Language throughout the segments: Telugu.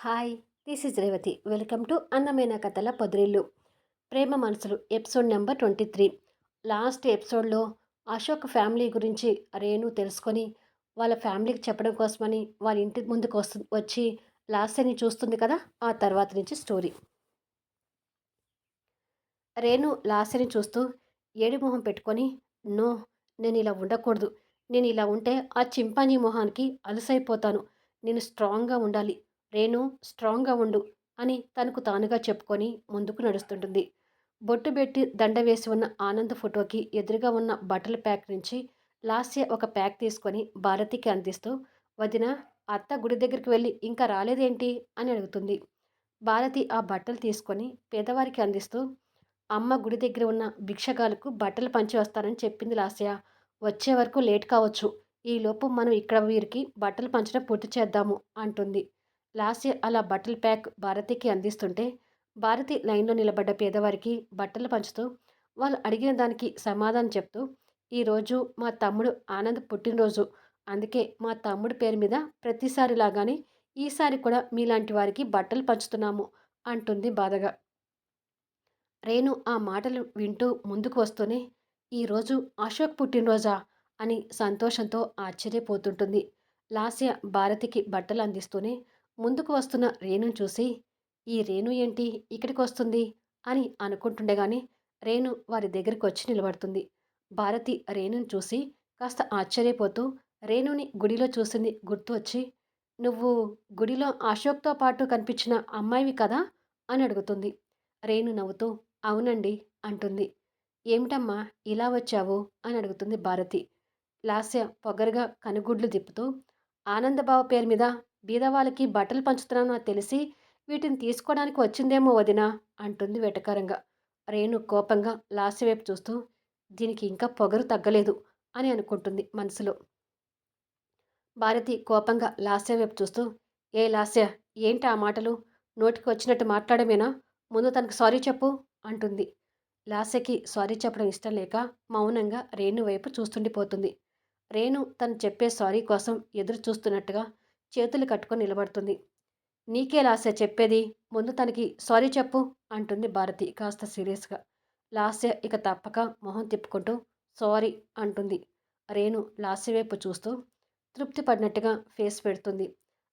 Hi, this is Revathi. Welcome to అందమైన కథల పొదిరిల్లు. ప్రేమ మనసులు ఎపిసోడ్ నెంబర్ 23. లాస్ట్ ఎపిసోడ్లో అశోక్ ఫ్యామిలీ గురించి రేణు తెలుసుకొని వాళ్ళ ఫ్యామిలీకి చెప్పడం కోసమని వాళ్ళ ఇంటి ముందుకు వచ్చి లాస్యని చూస్తుంది కదా. ఆ తర్వాత నుంచి స్టోరీ. రేణు లాస్యని చూస్తూ ఏడి మొహం పెట్టుకొని, నో, నేను ఇలా ఉండకూడదు. నేను ఇలా ఉంటే ఆ చింపాంజీ మొహానికి అలసైపోతాను. నేను స్ట్రాంగ్గా ఉండాలి. రేణు, స్ట్రాంగ్గా ఉండు అని తనకు తానుగా చెప్పుకొని ముందుకు నడుస్తుంటుంది. బొట్టు పెట్టి దండ వేసి ఉన్న ఆనంద్ ఫోటోకి ఎదురుగా ఉన్న బట్టల ప్యాక్ నుంచి లాస్య ఒక ప్యాక్ తీసుకొని భారతికి అందిస్తూ, వదిన, అత్త గుడి దగ్గరికి వెళ్ళి ఇంకా రాలేదేంటి అని అడుగుతుంది. భారతి ఆ బట్టలు తీసుకొని పేదవారికి అందిస్తూ, అమ్మ గుడి దగ్గర ఉన్న భిక్షగాలకు బట్టలు పంచి వస్తానని చెప్పింది లాస్య. వచ్చే వరకు లేట్ కావచ్చు. ఈలోపు మనం ఇక్కడ వీరికి బట్టలు పంచడం పూర్తి చేద్దాము అంటుంది. లాస్య అలా బట్టల ప్యాక్ భారతికి అందిస్తుంటే భారతి లైన్లో నిలబడ్డ పేదవారికి బట్టలు పంచుతూ వాళ్ళు అడిగిన దానికి సమాధానం చెప్తూ, ఈరోజు మా తమ్ముడు ఆనంద్ పుట్టినరోజు. అందుకే మా తమ్ముడి పేరు మీద ప్రతిసారి లాగానే ఈసారి కూడా మీలాంటి వారికి బట్టలు పంచుతున్నాము అంటుంది బాధగా. రేణు ఆ మాటలు వింటూ ముందుకు వస్తూనే, ఈరోజు అశోక్ పుట్టినరోజా అని సంతోషంతో ఆశ్చర్యపోతుంటుంది. లాస్య భారతికి బట్టలు అందిస్తూనే ముందుకు వస్తున్న రేణుని చూసి, ఈ రేణు ఏంటి ఇక్కడికి వస్తుంది అని అనుకుంటుండగానే రేణు వారి దగ్గరికి వచ్చి నిలబడుతుంది. భారతి రేణుని చూసి కాస్త ఆశ్చర్యపోతూ రేణుని గుడిలో చూసింది గుర్తు వచ్చి, నువ్వు గుడిలో అశోక్తో పాటు కనిపించిన అమ్మాయివి కదా అని అడుగుతుంది. రేణు నవ్వుతూ, అవునండి అంటుంది. ఏమిటమ్మా ఇలా వచ్చావు అని అడుగుతుంది భారతి. లాస్య పొగరుగా కనుగుడ్లు తిప్పుతూ, ఆనందబావ పేరు మీద బీదవాళ్ళకి బట్టలు పంచుతున్నాను నాకు తెలిసి వీటిని తీసుకోవడానికి వచ్చిందేమో వదినా అంటుంది వెటకారంగా. రేణు కోపంగా లాస్య వైపు చూస్తూ, దీనికి ఇంకా పొగరు తగ్గలేదు అని అనుకుంటుంది మనసులో. భారతి కోపంగా లాస్య వైపు చూస్తూ, ఏ లాస్య, ఏంటి ఆ మాటలు? నోటికి వచ్చినట్టు మాట్లాడమేనా? ముందు తనకు సారీ చెప్పు అంటుంది. లాస్యకి సారీ చెప్పడం ఇష్టం లేక మౌనంగా రేణు వైపు చూస్తుండిపోతుంది. రేణు తను చెప్పే సారీ కోసం ఎదురు చూస్తున్నట్టుగా చేతులు కట్టుకొని నిలబడుతుంది. నీకే లాస్య చెప్పేది, ముందు తనకి సారీ చెప్పు అంటుంది భారతి కాస్త సీరియస్గా. లాస్య ఇక తప్పక మొహం తిప్పుకుంటూ సారీ అంటుంది. రేణు లాస్య వైపు చూస్తూ తృప్తి పడినట్టుగా ఫేస్ పెడుతుంది.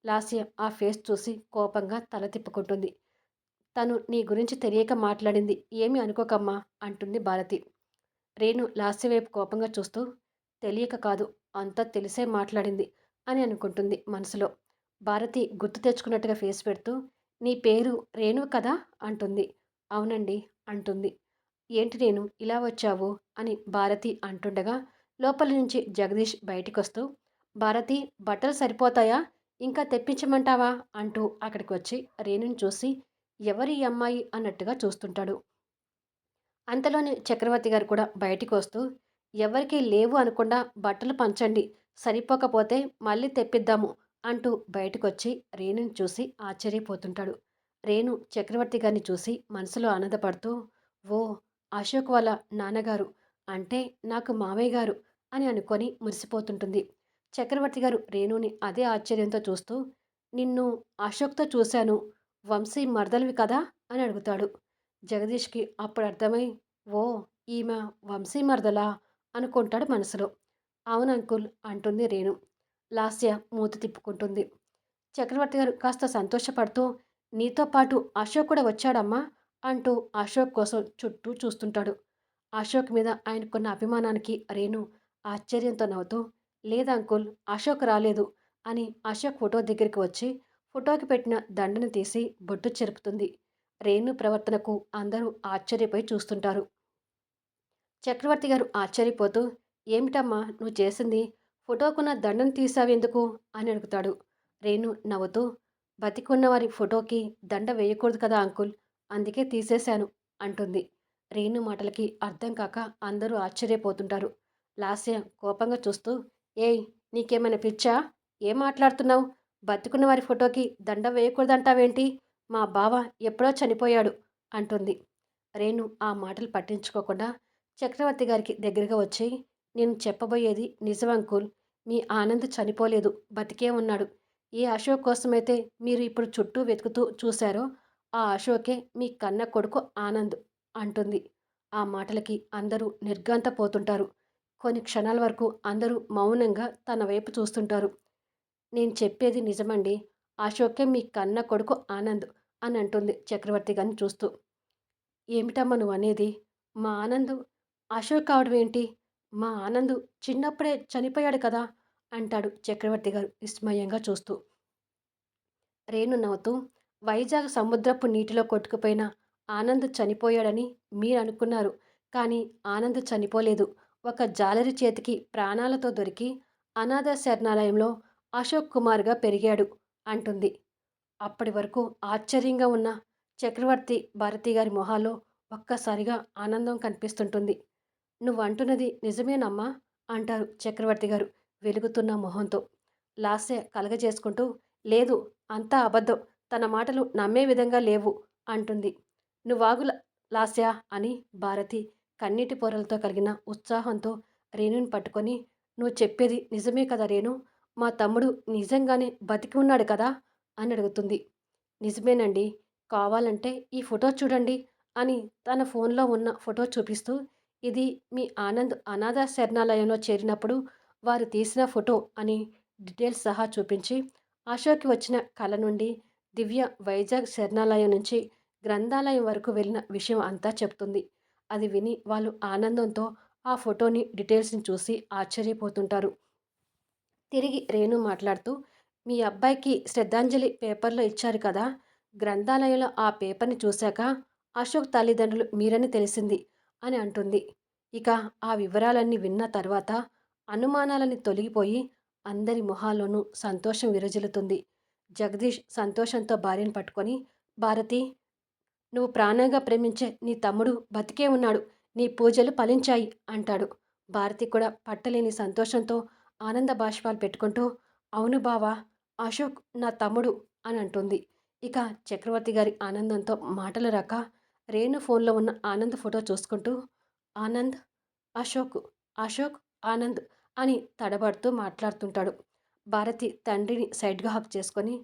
లాస్య ఆ ఫేస్ చూసి కోపంగా తల తిప్పుకుంటుంది. తను నీ గురించి తెలియక మాట్లాడింది, ఏమీ అనుకోకమ్మా అంటుంది భారతి. రేణు లాస్య వైపు కోపంగా చూస్తూ, తెలియక కాదు, అంతా తెలిసే మాట్లాడింది అని అనుకుంటుంది మనసులో. భారతి గుర్తు తెచ్చుకున్నట్టుగా ఫేస్ పెడుతూ, నీ పేరు రేణు కదా అంటుంది. అవునండి అంటుంది. ఏంటి రేణు ఇలా వచ్చావు అని భారతి అంటుండగా లోపల నుంచి జగదీష్ బయటికొస్తూ, భారతి, బట్టలు సరిపోతాయా, ఇంకా తెప్పించమంటావా అంటూ అక్కడికి వచ్చి రేణుని చూసి ఎవరి అమ్మాయి అన్నట్టుగా చూస్తుంటాడు. అంతలోనే చక్రవర్తి గారు కూడా బయటికి వస్తూ, ఎవరికీ లేవు అనకుండా బట్టలు పంచండి, సరిపోకపోతే మళ్ళీ తెప్పిద్దాము అంటూ బయటకొచ్చి రేణుని చూసి ఆశ్చర్యపోతుంటాడు. రేణు చక్రవర్తి గారిని చూసి మనసులో ఆనందపడుతూ, ఓ, అశోక్ వాళ్ళ నాన్నగారు అంటే నాకు మావయ్య గారు అని అనుకొని మురిసిపోతుంటుంది. చక్రవర్తి గారు రేణుని అదే ఆశ్చర్యంతో చూస్తూ, నిన్ను అశోక్తో చూశాను, వంశీ మరదలివి కదా అని అడుగుతాడు. జగదీష్కి అప్పుడు అర్థమై, ఓ, ఈమె వంశీ మరదలా అనుకుంటాడు మనసులో. అవును అంకుల్ అంటుంది రేణు. లాస్య మూతి తిప్పుకుంటుంది. చక్రవర్తి గారు కాస్త సంతోషపడుతూ, నీతో పాటు అశోక్ కూడా వచ్చాడమ్మా అంటూ అశోక్ కోసం చుట్టూ చూస్తుంటాడు. అశోక్ మీద ఆయనకున్న అభిమానానికి రేణు ఆశ్చర్యంతో నవ్వుతూ, లేదు అంకుల్, అశోక్ రాలేదు అని అశోక్ ఫోటో దగ్గరికి వచ్చి ఫోటోకి పెట్టిన దండను తీసి బొట్టు చెరుపుతుంది. రేణు ప్రవర్తనకు అందరూ ఆశ్చర్యపోయి చూస్తుంటారు. చక్రవర్తి గారు ఆశ్చర్యపోతూ, ఏమిటమ్మా నువ్వు చేసింది, ఫోటోకున్న దండను తీసావెందుకు అని అడుగుతాడు. రేణు నవ్వుతూ, బతికున్న వారి ఫోటోకి దండ వేయకూడదు కదా అంకుల్, అందుకే తీసేశాను అంటుంది. రేణు మాటలకి అర్థం కాక అందరూ ఆశ్చర్యపోతుంటారు. లాస్య కోపంగా చూస్తూ, ఏయ్, నీకేమైనా పిచ్చా, ఏం మాట్లాడుతున్నావు, బతికున్న వారి ఫోటోకి దండ వేయకూడదంటావేంటి, మా బావ ఎప్పుడో చనిపోయాడు అంటుంది. రేణు ఆ మాటలు పట్టించుకోకుండా చక్రవర్తి గారికి దగ్గరగా వచ్చి, నేను చెప్పబోయేది నిజం అంకుల్, మీ ఆనంద్ చనిపోలేదు, బతికే ఉన్నాడు. ఏ అశోక్ కోసమైతే మీరు ఇప్పుడు చుట్టూ వెతుకుతూ చూసారో, ఆ అశోకే మీ కన్న కొడుకు ఆనంద్ అంటుంది. ఆ మాటలకి అందరూ నిర్ఘాంతపోతుంటారు. కొన్ని క్షణాల వరకు అందరూ మౌనంగా తన వైపు చూస్తుంటారు. నేను చెప్పేది నిజమండి. అశోకే మీ కన్న కొడుకు ఆనంద్ అని అంటుంది చక్రవర్తి గారిని చూస్తూ. ఏమిటమ్మా నువ్వనేది? మా ఆనంద్ అశోక్ కావడం ఏంటి? మా ఆనంద్ చిన్నప్పుడే చనిపోయాడు కదా! అంటాడు చక్రవర్తి గారు విస్మయంగా చూస్తూ. రేణు నవ్వుతూ, వైజాగ్ సముద్రపు నీటిలో కొట్టుకుపోయిన ఆనంద్ చనిపోయాడని మీరనుకున్నారు. కానీ ఆనంద్ చనిపోలేదు. ఒక జాలరి చేతికి ప్రాణాలతో దొరికి అనాథ శరణాలయంలో అశోక్ కుమార్‌గా పెరిగాడు అంటుంది. అప్పటి వరకు ఆశ్చర్యంగా ఉన్న చక్రవర్తి భారతి గారి మొహాల్లో ఒక్కసారిగా ఆనందం కనిపిస్తుంటుంది. "నువ్వంటున్నది నిజమేనమ్మా?" అంటారు చక్రవర్తి గారు వెలుగుతున్న మొహంతో. లాస్య కలగజేసుకుంటూ, "లేదు, అంతా అబద్ధం. తన మాటలు నమ్మే విధంగా లేవు" అంటుంది. "నువ్వాగు లాస్య" అని భారతి కన్నీటి పొరలతో కలిగిన ఉత్సాహంతో రేణుని పట్టుకొని, "నువ్వు చెప్పేది నిజమే కదా రేణు? మా తమ్ముడు నిజంగానే బతికి ఉన్నాడు కదా?" అని అడుగుతుంది. "నిజమేనండి. కావాలంటే ఈ ఫోటో చూడండి" అని తన ఫోన్‌లో ఉన్న ఫోటో చూపిస్తూ, "ఇది మీ ఆనంద్ అనాథ శరణాలయంలో చేరినప్పుడు వారు తీసిన ఫోటో" అని డీటెయిల్స్ సహా చూపించి, ఆశోకి వచ్చిన కల నుండి దివ్య వైజాగ్ శరణాలయం నుంచి గ్రంథాలయం వరకు వెళ్ళిన విషయం అంతా చెప్తుంది. అది విని వాళ్ళు ఆనందంతో ఆ ఫోటోని డీటెయిల్స్‌ని చూసి ఆశ్చర్యపోతుంటారు. తిరిగి రేణు మాట్లాడుతూ, "మీ అబ్బాయికి శ్రద్ధాంజలి పేపర్‌లో ఇచ్చారు కదా! గ్రంథాలయంలో ఆ పేపర్‌ని చూశాక అశోక్ తల్లిదండ్రులు మీరని తెలిసింది" అని అంటుంది. ఇక ఆ వివరాలన్నీ విన్న తర్వాత అనుమానాలన్నీ తొలగిపోయి అందరి మొహాల్లోనూ సంతోషం విరజిల్లుతుంది. జగదీష్ సంతోషంతో భార్యను పట్టుకొని, "భారతి, నువ్వు ప్రాణంగా ప్రేమించే నీ తమ్ముడు బతికే ఉన్నాడు. నీ పూజలు ఫలించాయి" అంటాడు. భారతి కూడా పట్టలేని సంతోషంతో ఆనంద బాష్పాలు పెట్టుకుంటూ, "అవును బావా, అశోక్ నా తమ్ముడు" అని అంటుంది. ఇక చక్రవర్తి గారి ఆనందంతో మాటలు రాక రేణు ఫోన్లో ఉన్న ఆనంద్ ఫోటో చూసుకుంటూ, "ఆనంద్, అశోక్, అశోక్, ఆనంద్" అని తడబడుతూ మాట్లాడుతుంటాడు. భారతి తండ్రిని సైడ్‌గా హగ్ చేసుకొని,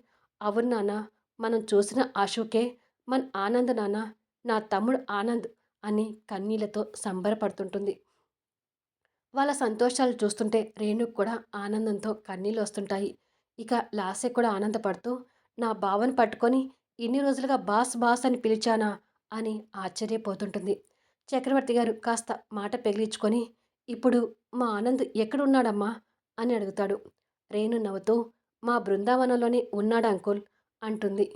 "అవును నాన్న, మనం చూసిన అశోకే మన ఆనంద్ నాన్న, నా తమ్ముడు ఆనంద్" అని కన్నీళ్లతో సంబరపడుతుంటుంది. వాళ్ళ సంతోషాలు చూస్తుంటే రేణుకు కూడా ఆనందంతో కన్నీళ్ళొస్తుంటాయి. ఇక లాస్య కూడా ఆనందపడుతూ, "నా బావని పట్టుకొని ఇన్ని రోజులుగా బాస్ బాస్ అని పిలిచానా" అని ఆశ్చర్యపోతుంటుంది. చక్రవర్తి గారు కాస్త మాట పెగిలించుకొని, "ఇప్పుడు మా ఆనంద్ ఎక్కడున్నాడమ్మా" అని అడుగుతాడు. రేణు నవ్వుతూ, "మా బృందావనంలోనే ఉన్నాడు అంకుల్" అంటుంది.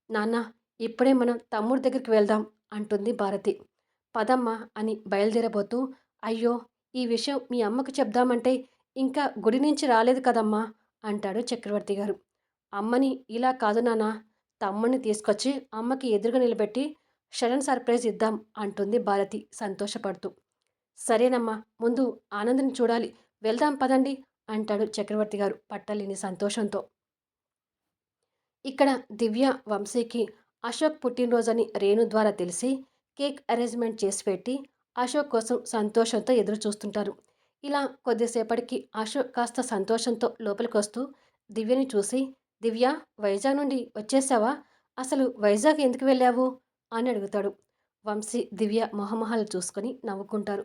"నాన్న, ఇప్పుడే మనం తమ్ముడి దగ్గరికి వెళ్దాం" అంటుంది భారతి. "పదమ్మా" అని బయలుదేరబోతూ, "అయ్యో, ఈ విషయం మీ అమ్మకు చెప్దామంటే ఇంకా గుడి నుంచి రాలేదు కదమ్మా" అంటాడు చక్రవర్తి గారు. "అమ్మని ఇలా కాదు నాన్నా, తమ్ముడిని తీసుకొచ్చి అమ్మకి ఎదురుగా నిలబెట్టి సడన్ సర్ప్రైజ్ ఇద్దాం" అంటుంది భారతి సంతోషపడుతూ. "సరేనమ్మా, ముందు ఆనంద్‌ని చూడాలి. వెళ్దాం పదండి" అంటాడు చక్రవర్తి గారు పట్టలేని సంతోషంతో. ఇక్కడ దివ్య, వంశీకి అశోక్ పుట్టినరోజని రేణు ద్వారా తెలిసి కేక్ అరేంజ్మెంట్ చేసి పెట్టి అశోక్ కోసం సంతోషంతో ఎదురు చూస్తుంటారు. ఇలా కొద్దిసేపటికి అశోక్ కాస్త సంతోషంతో లోపలికొస్తూ దివ్యని చూసి, "దివ్య, వైజాగ్ నుండి వచ్చేసావా? అసలు వైజాగ్ ఎందుకు వెళ్ళావు?" అని అడుగుతాడు. వంశీ, దివ్య మొహమొహాలు చూసుకొని నవ్వుకుంటారు.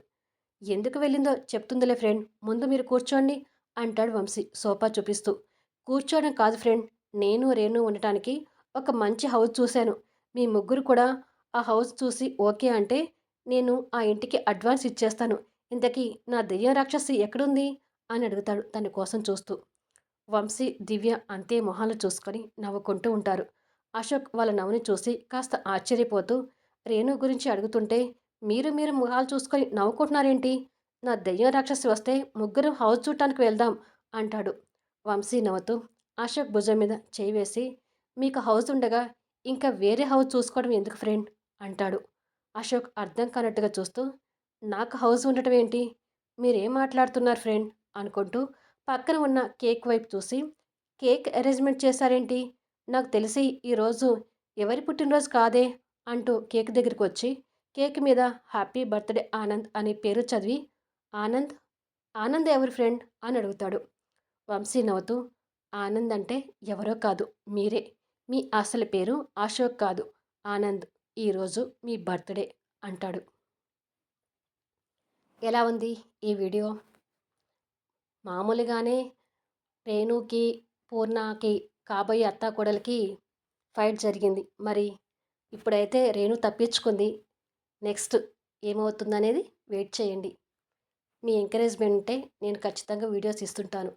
"ఎందుకు వెళ్ళిందో చెప్తుందిలే ఫ్రెండ్. ముందు మీరు కూర్చోండి" అంటాడు వంశీ సోఫా చూపిస్తూ. "కూర్చోవడం కాదు ఫ్రెండ్. నేను, రేణు ఉండటానికి ఒక మంచి హౌస్ చూశాను. మీ ముగ్గురు కూడా ఆ హౌస్ చూసి ఓకే అంటే నేను ఆ ఇంటికి అడ్వాన్స్ ఇచ్చేస్తాను. ఇంతకీ నా దెయ్యం రాక్షసి ఎక్కడుంది?" అని అడుగుతాడు తన కోసం చూస్తూ. వంశీ, దివ్య అంతే మొహాలు చూసుకొని నవ్వుకుంటూ ఉంటారు. అశోక్ వాళ్ళ నవ్వుని చూసి కాస్త ఆశ్చర్యపోతూ, "రేణు గురించి అడుగుతుంటే మీరు మీరు మొహాలు చూసుకొని నవ్వుకుంటున్నారేంటి? నా దెయ్యం రాక్షసి వస్తే ముగ్గురం హౌస్ చూడటానికి వెళ్దాం" అంటాడు. వంశీ నవ్వుతూ అశోక్ భుజం మీద చేయి వేసి, "మీకు హౌస్ ఉండగా ఇంకా వేరే హౌస్ చూసుకోవడం ఎందుకు ఫ్రెండ్" అంటాడు. అశోక్ అర్థం కానట్టుగా చూస్తూ, "నాకు హౌస్ ఉండటం ఏంటి? మీరేం మాట్లాడుతున్నారు ఫ్రెండ్" అనుకుంటూ పక్కన ఉన్న కేక్ వైపు చూసి, "కేక్ అరేంజ్మెంట్ చేశారేంటి? నాకు తెలిసి ఈరోజు ఎవరి పుట్టినరోజు కాదే" అంటూ కేక్ దగ్గరికి వచ్చి కేక్ మీద "హ్యాపీ బర్త్‌డే ఆనంద్" అనే పేరు చదివి, "ఆనంద్, ఆనంద్ ఎవరి ఫ్రెండ్" అని అడుగుతాడు. వంశీ నవ్వుతూ, ఆనంద్ అంటే ఎవరో కాదు మీరే. మీ అసలు పేరు అశోక్ కాదు, ఆనంద్. ఈరోజు మీ బర్త్‌డే అంటాడు. ఎలా ఉంది ఈ వీడియో? మామూలుగానే రేణుకి, పూర్ణకి కాబోయే అత్తాకోడలికి ఫైట్ జరిగింది. మరి ఇప్పుడైతే రేణు తప్పించుకుంది. నెక్స్ట్ ఏమవుతుందనేది వెయిట్ చేయండి. మీ ఎంకరేజ్‌మెంట్ ఉంటే నేను ఖచ్చితంగా వీడియోస్ ఇస్తుంటాను.